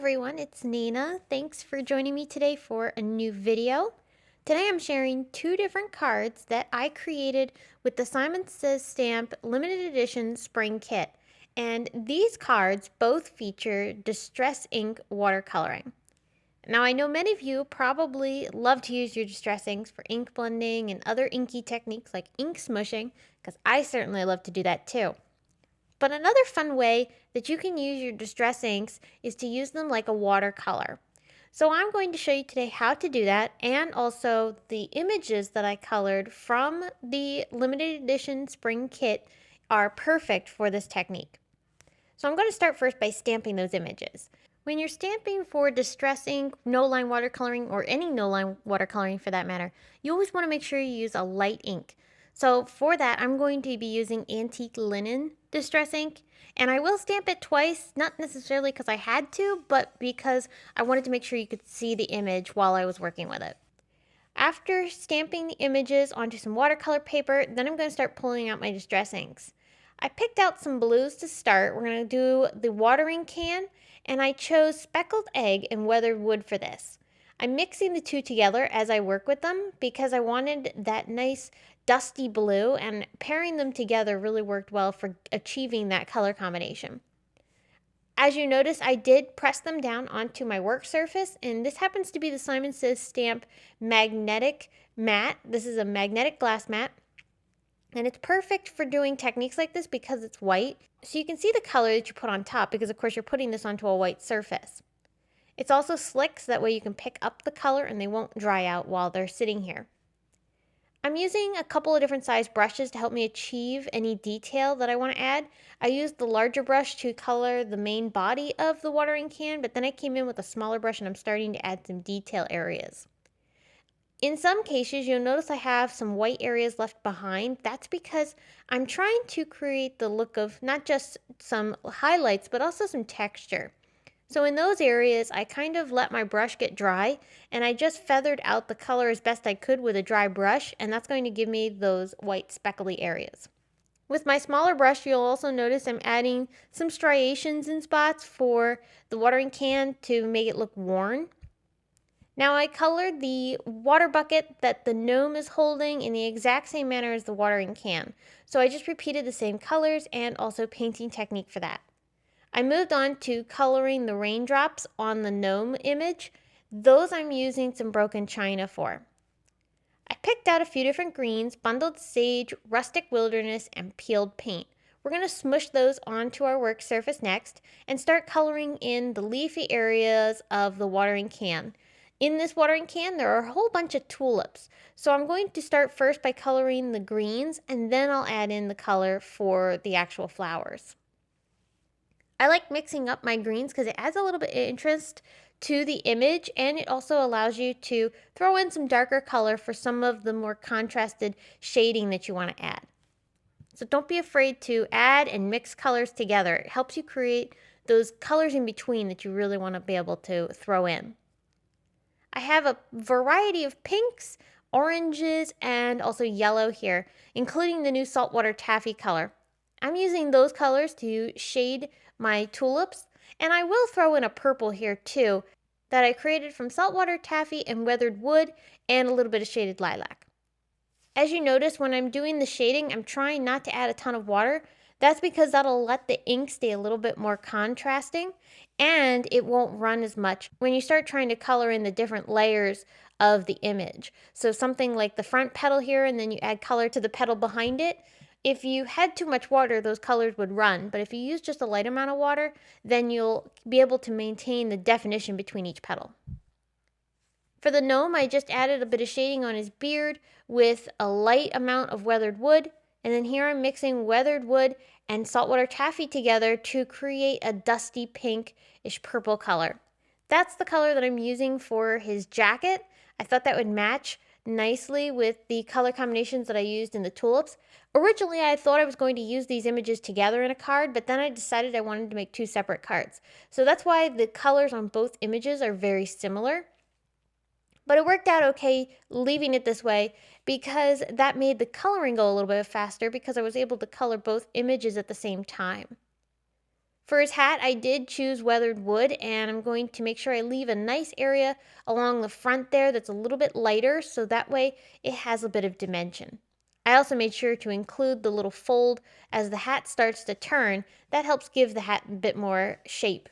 everyone, it's Nina. Thanks for joining me today for a new video. Today I'm sharing two different cards that I created with the Simon Says Stamp limited edition spring kit. And these cards both feature Distress ink watercoloring. Now I know many of you probably love to use your Distress inks for ink blending and other inky techniques like ink smushing, because I certainly love to do that too. But another fun way that you can use your Distress inks is to use them like a watercolor. So I'm going to show you today how to do that, and also the images that I colored from the limited edition spring kit are perfect for this technique. So I'm going to start first by stamping those images. When you're stamping for Distress ink, no-line watercoloring, or any no-line watercoloring for that matter, you always want to make sure you use a light ink. So for that, I'm going to be using Antique Linen Distress ink, and I will stamp it twice, not necessarily because I had to, but because I wanted to make sure you could see the image while I was working with it. After stamping the images onto some watercolor paper, then I'm going to start pulling out my Distress inks. I picked out some blues to start. We're going to do the watering can, and I chose Speckled Egg and Weathered Wood for this. I'm mixing the two together as I work with them because I wanted that nice dusty blue, and pairing them together really worked well for achieving that color combination. As you notice, I did press them down onto my work surface, and this happens to be the Simon Says Stamp magnetic mat. This is a magnetic glass mat, and it's perfect for doing techniques like this because it's white, so you can see the color that you put on top because of course you're putting this onto a white surface. It's also slick, so that way you can pick up the color and they won't dry out while they're sitting here. I'm using a couple of different size brushes to help me achieve any detail that I want to add. I used the larger brush to color the main body of the watering can, but then I came in with a smaller brush and I'm starting to add some detail areas. In some cases, you'll notice I have some white areas left behind. That's because I'm trying to create the look of not just some highlights, but also some texture. So in those areas, I kind of let my brush get dry, and I just feathered out the color as best I could with a dry brush, and that's going to give me those white speckly areas. With my smaller brush, you'll also notice I'm adding some striations in spots for the watering can to make it look worn. Now I colored the water bucket that the gnome is holding in the exact same manner as the watering can. So I just repeated the same colors and also painting technique for that. I moved on to coloring the raindrops on the gnome image. Those I'm using some broken china for. I picked out a few different greens, bundled sage, rustic wilderness, and peeled paint. We're going to smush those onto our work surface next and start coloring in the leafy areas of the watering can. In this watering can, there are a whole bunch of tulips. So I'm going to start first by coloring the greens, and then I'll add in the color for the actual flowers. I like mixing up my greens because it adds a little bit of interest to the image, and it also allows you to throw in some darker color for some of the more contrasted shading that you want to add. So don't be afraid to add and mix colors together. It helps you create those colors in between that you really want to be able to throw in. I have a variety of pinks, oranges, and also yellow here, including the new saltwater taffy color. I'm using those colors to shade my tulips, and I will throw in a purple here too that I created from saltwater taffy and weathered wood and a little bit of shaded lilac. As you notice, when I'm doing the shading, I'm trying not to add a ton of water. That's because that'll let the ink stay a little bit more contrasting, and it won't run as much when you start trying to color in the different layers of the image. So something like the front petal here, and then you add color to the petal behind it. If you had too much water, those colors would run, but if you use just a light amount of water, then you'll be able to maintain the definition between each petal. For the gnome, I just added a bit of shading on his beard with a light amount of weathered wood, and then here I'm mixing weathered wood and saltwater taffy together to create a dusty pinkish purple color. That's the color that I'm using for his jacket. I thought that would match nicely with the color combinations that I used in the tulips. Originally, I thought I was going to use these images together in a card, but then I decided I wanted to make two separate cards. So that's why the colors on both images are very similar. But it worked out okay leaving it this way because that made the coloring go a little bit faster because I was able to color both images at the same time. For his hat, I did choose weathered wood, and I'm going to make sure I leave a nice area along the front there that's a little bit lighter, so that way it has a bit of dimension. I also made sure to include the little fold as the hat starts to turn. That helps give the hat a bit more shape.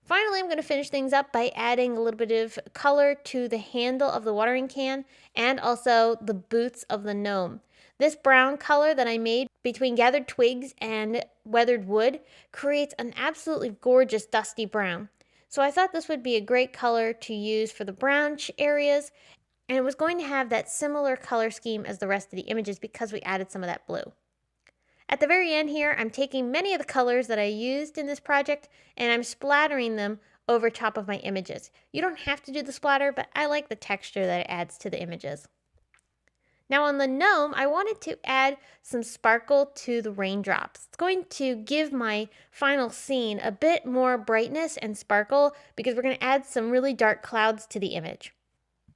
Finally, I'm going to finish things up by adding a little bit of color to the handle of the watering can and also the boots of the gnome. This brown color that I made between gathered twigs and weathered wood creates an absolutely gorgeous dusty brown. So I thought this would be a great color to use for the brown areas, and it was going to have that similar color scheme as the rest of the images because we added some of that blue. At the very end here, I'm taking many of the colors that I used in this project and I'm splattering them over top of my images. You don't have to do the splatter, but I like the texture that it adds to the images. Now on the gnome, I wanted to add some sparkle to the raindrops. It's going to give my final scene a bit more brightness and sparkle because we're going to add some really dark clouds to the image.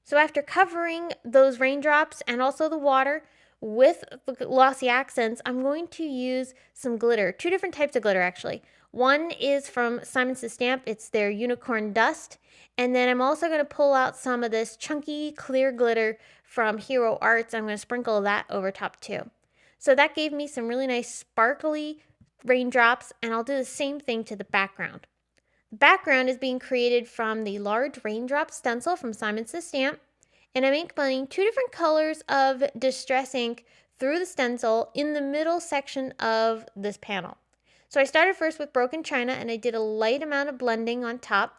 So after covering those raindrops and also the water with the glossy accents, I'm going to use some glitter, two different types of glitter actually. One is from Simon Says Stamp, it's their unicorn dust. And then I'm also going to pull out some of this chunky clear glitter from Hero Arts. I'm going to sprinkle that over top too. So that gave me some really nice sparkly raindrops, and I'll do the same thing to the background. The background is being created from the large raindrop stencil from Simon Says Stamp, and I'm ink blending two different colors of distress ink through the stencil in the middle section of this panel. So I started first with broken china and I did a light amount of blending on top.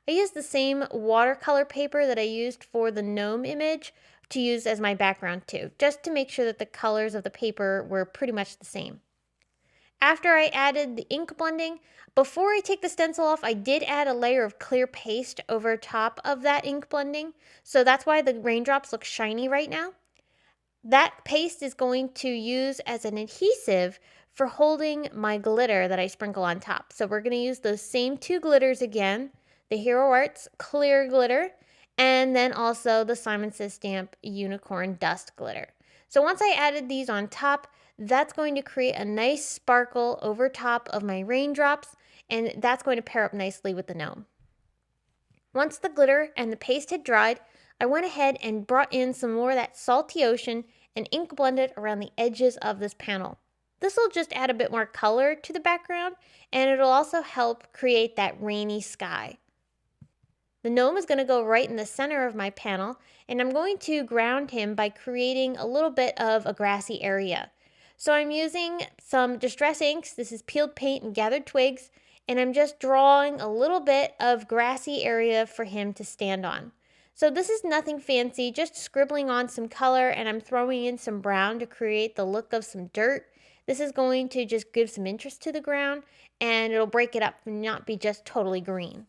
I used the same watercolor paper that I used for the gnome image to use as my background too, just to make sure that the colors of the paper were pretty much the same. After I added the ink blending, before I take the stencil off, I did add a layer of clear paste over top of that ink blending. So that's why the raindrops look shiny right now. That paste is going to use as an adhesive for holding my glitter that I sprinkle on top. So we're going to use those same two glitters again, the Hero Arts clear glitter, and then also the Simon Says Stamp unicorn dust glitter. So once I added these on top, that's going to create a nice sparkle over top of my raindrops, and that's going to pair up nicely with the gnome. Once the glitter and the paste had dried, I went ahead and brought in some more of that salty ocean and ink blended around the edges of this panel. This will just add a bit more color to the background, and it'll also help create that rainy sky. The gnome is going to go right in the center of my panel, and I'm going to ground him by creating a little bit of a grassy area. So I'm using some distress inks. This is peeled paint and gathered twigs, and I'm just drawing a little bit of grassy area for him to stand on. So this is nothing fancy, just scribbling on some color, and I'm throwing in some brown to create the look of some dirt. This is going to just give some interest to the ground, and it'll break it up and not be just totally green.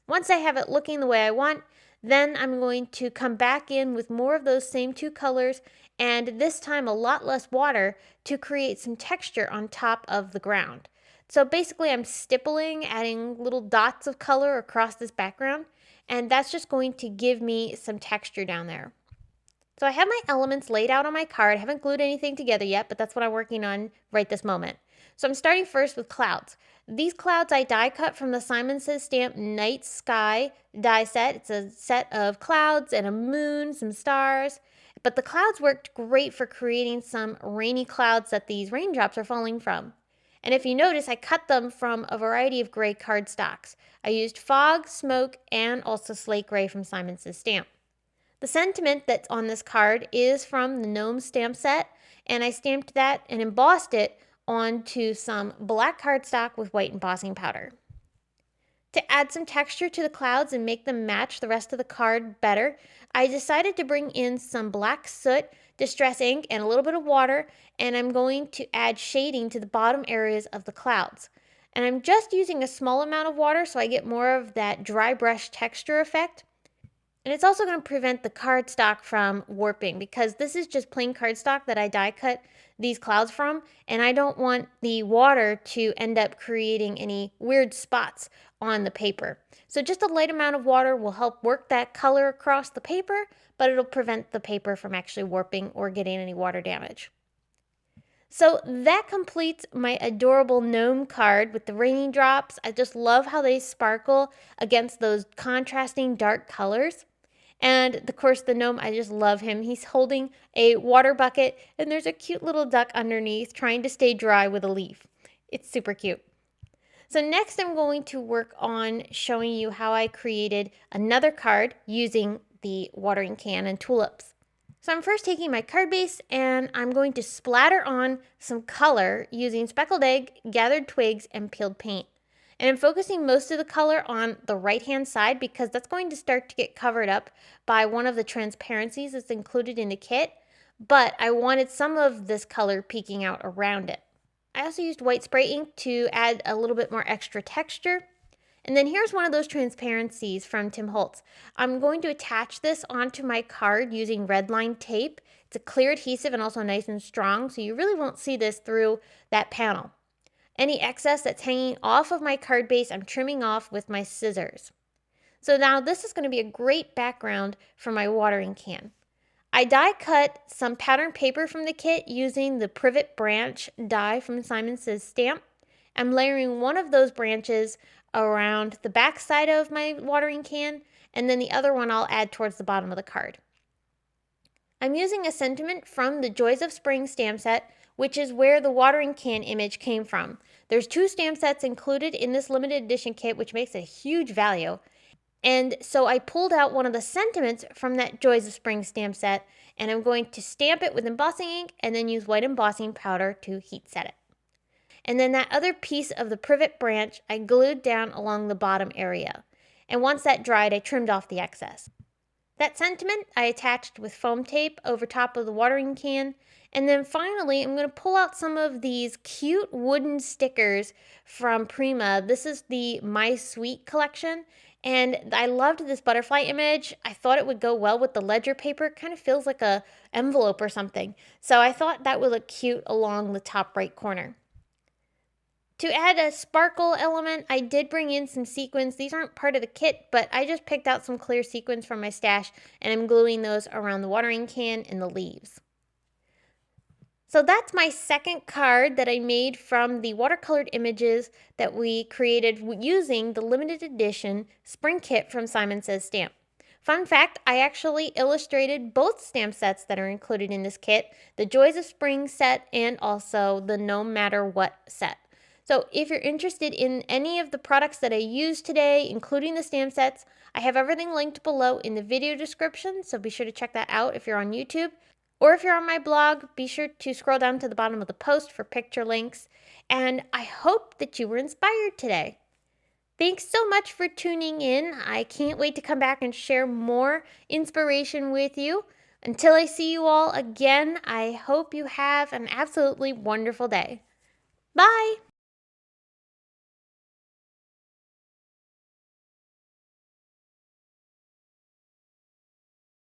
Once I have it looking the way I want, then I'm going to come back in with more of those same two colors, and this time a lot less water to create some texture on top of the ground. So basically I'm stippling, adding little dots of color across this background, and that's just going to give me some texture down there. So I have my elements laid out on my card. I haven't glued anything together yet, but that's what I'm working on right this moment. So I'm starting first with clouds. These clouds I die cut from the Simon Says Stamp Night Sky die set. It's a set of clouds and a moon, some stars. But the clouds worked great for creating some rainy clouds that these raindrops are falling from. And if you notice, I cut them from a variety of gray cardstocks. I used fog, smoke, and also slate gray from Simon Says Stamp. The sentiment that's on this card is from the Gnome stamp set, and I stamped that and embossed it onto some black cardstock with white embossing powder. To add some texture to the clouds and make them match the rest of the card better, I decided to bring in some black soot, distress ink, and a little bit of water, and I'm going to add shading to the bottom areas of the clouds. And I'm just using a small amount of water so I get more of that dry brush texture effect. And it's also going to prevent the cardstock from warping because this is just plain cardstock that I die cut these clouds from, and I don't want the water to end up creating any weird spots on the paper. So just a light amount of water will help work that color across the paper, but it'll prevent the paper from actually warping or getting any water damage. So that completes my adorable gnome card with the raindrops. I just love how they sparkle against those contrasting dark colors. And of course, the gnome, I just love him. He's holding a water bucket, and there's a cute little duck underneath trying to stay dry with a leaf. It's super cute. So next I'm going to work on showing you how I created another card using the watering can and tulips. So I'm first taking my card base and I'm going to splatter on some color using speckled egg, gathered twigs, and peeled paint. And I'm focusing most of the color on the right-hand side because that's going to start to get covered up by one of the transparencies that's included in the kit, but I wanted some of this color peeking out around it. I also used white spray ink to add a little bit more extra texture. And then here's one of those transparencies from Tim Holtz. I'm going to attach this onto my card using red line tape. It's a clear adhesive and also nice and strong, so you really won't see this through that panel. Any excess that's hanging off of my card base, I'm trimming off with my scissors. So now this is going to be a great background for my watering can. I die cut some pattern paper from the kit using the privet branch die from Simon Says stamp. I'm layering one of those branches around the back side of my watering can, and then the other one I'll add towards the bottom of the card. I'm using a sentiment from the Joys of Spring stamp set, which is where the watering can image came from. There's 2 stamp sets included in this limited edition kit, which makes a huge value. And so I pulled out one of the sentiments from that Joys of Spring stamp set, and I'm going to stamp it with embossing ink and then use white embossing powder to heat set it. And then that other piece of the privet branch I glued down along the bottom area. And once that dried, I trimmed off the excess. That sentiment I attached with foam tape over top of the watering can. And then finally, I'm going to pull out some of these cute wooden stickers from Prima. This is the My Sweet collection. And I loved this butterfly image. I thought it would go well with the ledger paper. It kind of feels like an envelope or something. So I thought that would look cute along the top right corner. To add a sparkle element, I did bring in some sequins. These aren't part of the kit, but I just picked out some clear sequins from my stash and I'm gluing those around the watering can and the leaves. So that's my second card that I made from the watercolored images that we created using the limited edition spring kit from Simon Says Stamp. Fun fact, I actually illustrated both stamp sets that are included in this kit, the Joys of Spring set and also the No Matter What set. So if you're interested in any of the products that I used today, including the stamp sets, I have everything linked below in the video description, so be sure to check that out if you're on YouTube. Or if you're on my blog, be sure to scroll down to the bottom of the post for picture links. And I hope that you were inspired today. Thanks so much for tuning in. I can't wait to come back and share more inspiration with you. Until I see you all again, I hope you have an absolutely wonderful day. Bye!